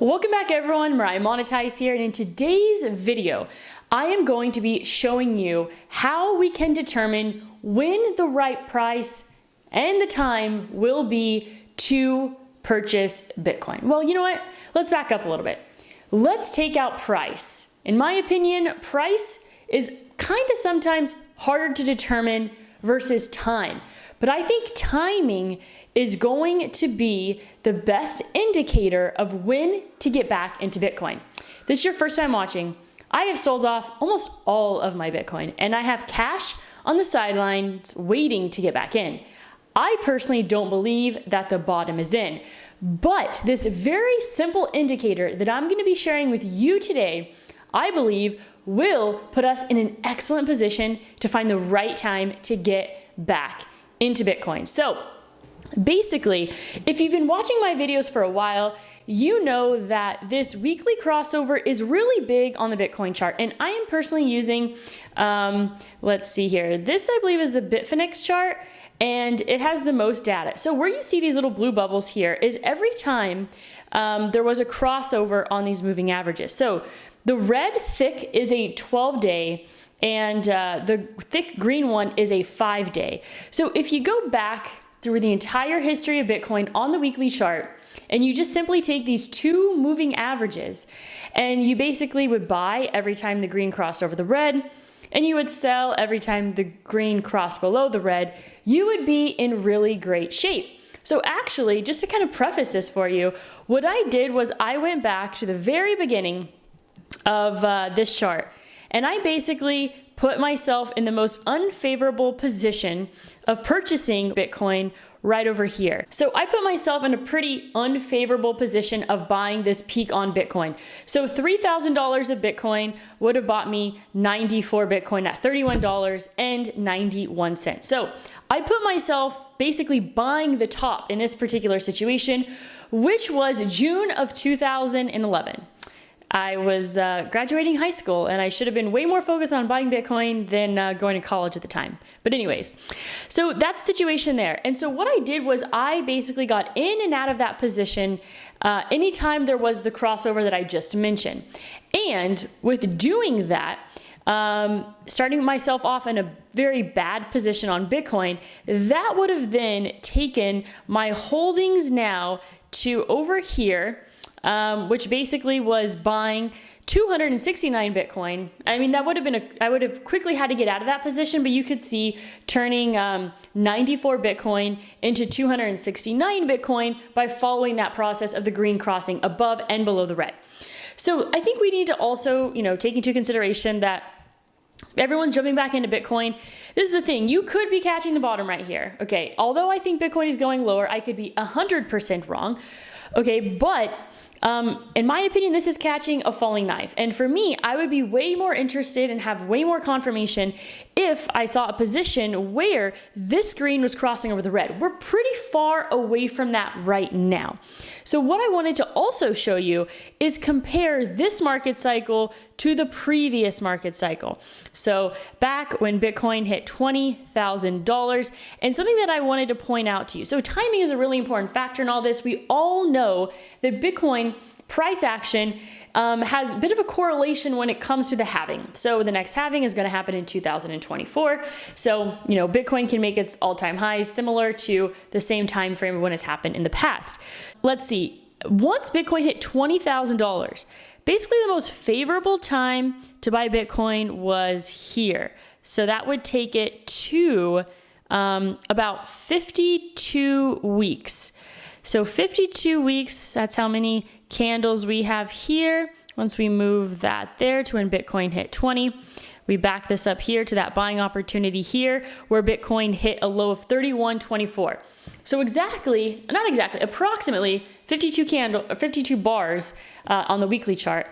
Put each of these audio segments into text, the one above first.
Welcome back everyone, Mariah Monetize here, and in today's video, I am going to be showing you how we can determine when the right price and the time will be to purchase Bitcoin. Well, you know what? Let's back up a little bit. Let's take out price. In my opinion, price is kind of sometimes harder to determine versus time, but I think timing is going to be the best indicator of when to get back into Bitcoin. If this is your first time watching, I have sold off almost all of my Bitcoin and I have cash on the sidelines waiting to get back in. I personally don't believe that the bottom is in, but this very simple indicator that I'm going to be sharing with you today, I believe will put us in an excellent position to find the right time to get back into Bitcoin. So basically, if you've been watching my videos for a while, you know that this weekly crossover is really big on the Bitcoin chart. And I am personally using, let's see here. This I believe is the Bitfinex chart, and it has the most data. So where you see these little blue bubbles here is every time there was a crossover on these moving averages. So the red thick is a 12-day, and the thick green one is a 5-day. So if you go back through the entire history of Bitcoin on the weekly chart, and you just simply take these two moving averages, and you basically would buy every time the green crossed over the red, and you would sell every time the green crossed below the red, you would be in really great shape. So actually, just to kind of preface this for you, what I did was I went back to the very beginning of this chart, and I basically put myself in the most unfavorable position of purchasing Bitcoin right over here. So I put myself in a pretty unfavorable position of buying this peak on Bitcoin. So $3,000 of Bitcoin would have bought me 94 Bitcoin at $31.91. So I put myself basically buying the top in this particular situation, which was June of 2011. I was graduating high school, and I should have been way more focused on buying Bitcoin than going to college at the time. But anyways, so that's the situation there. And so what I did was I basically got in and out of that position anytime there was the crossover that I just mentioned. And with doing that, starting myself off in a very bad position on Bitcoin, that would have then taken my holdings now to over here, which basically was buying 269 Bitcoin. I mean, that would have been I would have quickly had to get out of that position, but you could see turning 94 Bitcoin into 269 Bitcoin by following that process of the green crossing above and below the red. So I think we need to also, take into consideration that everyone's jumping back into Bitcoin. This is the thing. You could be catching the bottom right here. Okay. Although I think Bitcoin is going lower, I could be 100% wrong. Okay. But in my opinion, this is catching a falling knife. And for me, I would be way more interested and have way more confirmation if I saw a position where this green was crossing over the red. We're pretty far away from that right now. So what I wanted to also show you is compare this market cycle to the previous market cycle. So back when Bitcoin hit $20,000, and something that I wanted to point out to you. So timing is a really important factor in all this. We all know that Bitcoin price action has a bit of a correlation when it comes to the halving. So the next halving is going to happen in 2024. So, Bitcoin can make its all-time highs similar to the same time frame when it's happened in the past. Let's see. Once Bitcoin hit $20,000, basically the most favorable time to buy Bitcoin was here. So that would take it to about 52 weeks. So 52 weeks, that's how many candles we have here. Once we move that there to when Bitcoin hit 20, we back this up here to that buying opportunity here where Bitcoin hit a low of 31.24. So approximately 52 bars on the weekly chart.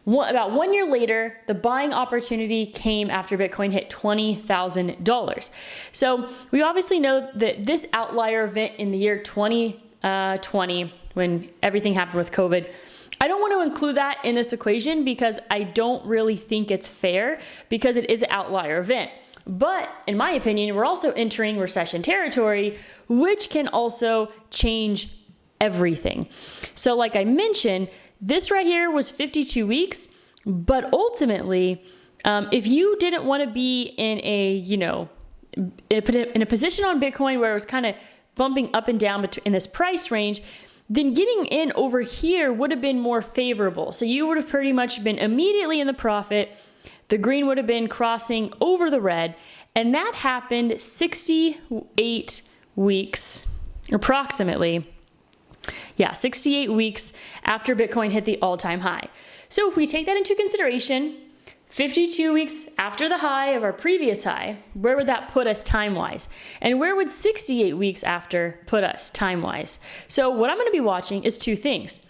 About 1 year later, the buying opportunity came after Bitcoin hit $20,000. So we obviously know that this outlier event in the year 2020, when everything happened with COVID, I don't want to include that in this equation because I don't really think it's fair because it is an outlier event. But in my opinion, we're also entering recession territory, which can also change everything. So like I mentioned, this right here was 52 weeks, but ultimately, if you didn't want to be in a position on Bitcoin where it was kind of bumping up and down in this price range, then getting in over here would have been more favorable. So you would have pretty much been immediately in the profit. The green would have been crossing over the red, and that happened 68 weeks, approximately. Yeah, 68 weeks after Bitcoin hit the all-time high. So if we take that into consideration, 52 weeks after the high of our previous high, where would that put us time-wise? And where would 68 weeks after put us time-wise? So what I'm going to be watching is two things.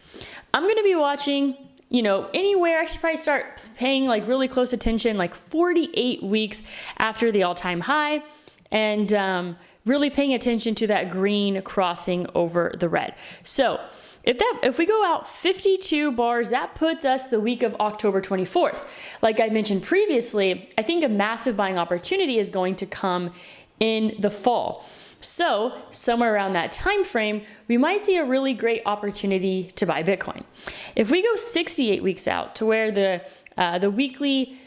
I'm going to be watching, anywhere. I should probably start paying like really close attention, like 48 weeks after the all-time high, and really paying attention to that green crossing over the red. So if we go out 52 bars, that puts us the week of October 24th. Like I mentioned previously, I think a massive buying opportunity is going to come in the fall. So somewhere around that time frame, we might see a really great opportunity to buy Bitcoin. If we go 68 weeks out to where the weekly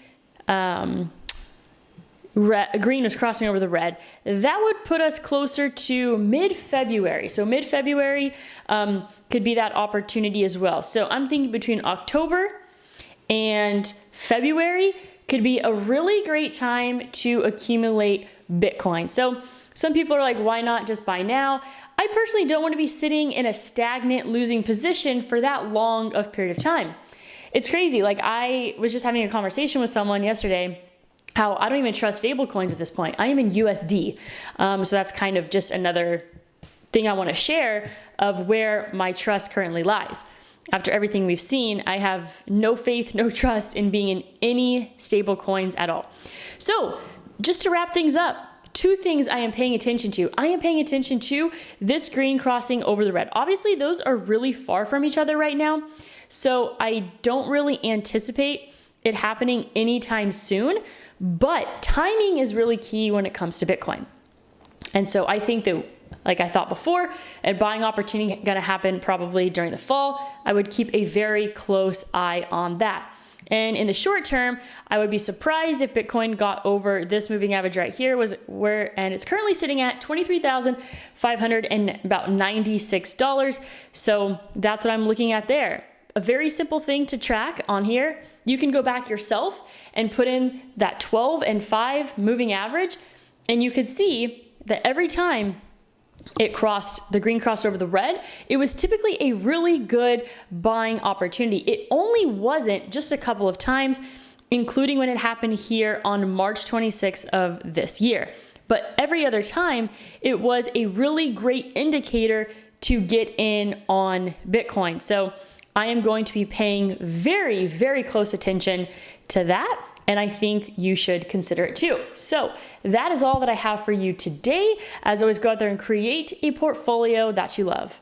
green was crossing over the red, that would put us closer to mid-February. So mid-February could be that opportunity as well. So I'm thinking between October and February could be a really great time to accumulate Bitcoin. So some people are like, why not just buy now? I personally don't want to be sitting in a stagnant losing position for that long of period of time. It's crazy. Like I was just having a conversation with someone yesterday how I don't even trust stable coins at this point. I am in USD. So that's kind of just another thing I want to share of where my trust currently lies. After everything we've seen, I have no faith, no trust in being in any stable coins at all. So just to wrap things up, two things I am paying attention to. I am paying attention to this green crossing over the red. Obviously, those are really far from each other right now. So I don't really anticipate it happening anytime soon, but timing is really key when it comes to Bitcoin. And so I think that, like I thought before, a buying opportunity going to happen probably during the fall. I would keep a very close eye on that. And in the short term, I would be surprised if Bitcoin got over this moving average right here, and it's currently sitting at $23,596. So that's what I'm looking at there. A very simple thing to track on here. You can go back yourself and put in that 12 and 5 moving average, and you could see that every time the green crossed over the red, it was typically a really good buying opportunity. It only wasn't just a couple of times, including when it happened here on March 26th of this year. But every other time, it was a really great indicator to get in on Bitcoin. So I am going to be paying very, very close attention to that, and I think you should consider it too. So that is all that I have for you today. As always, go out there and create a portfolio that you love.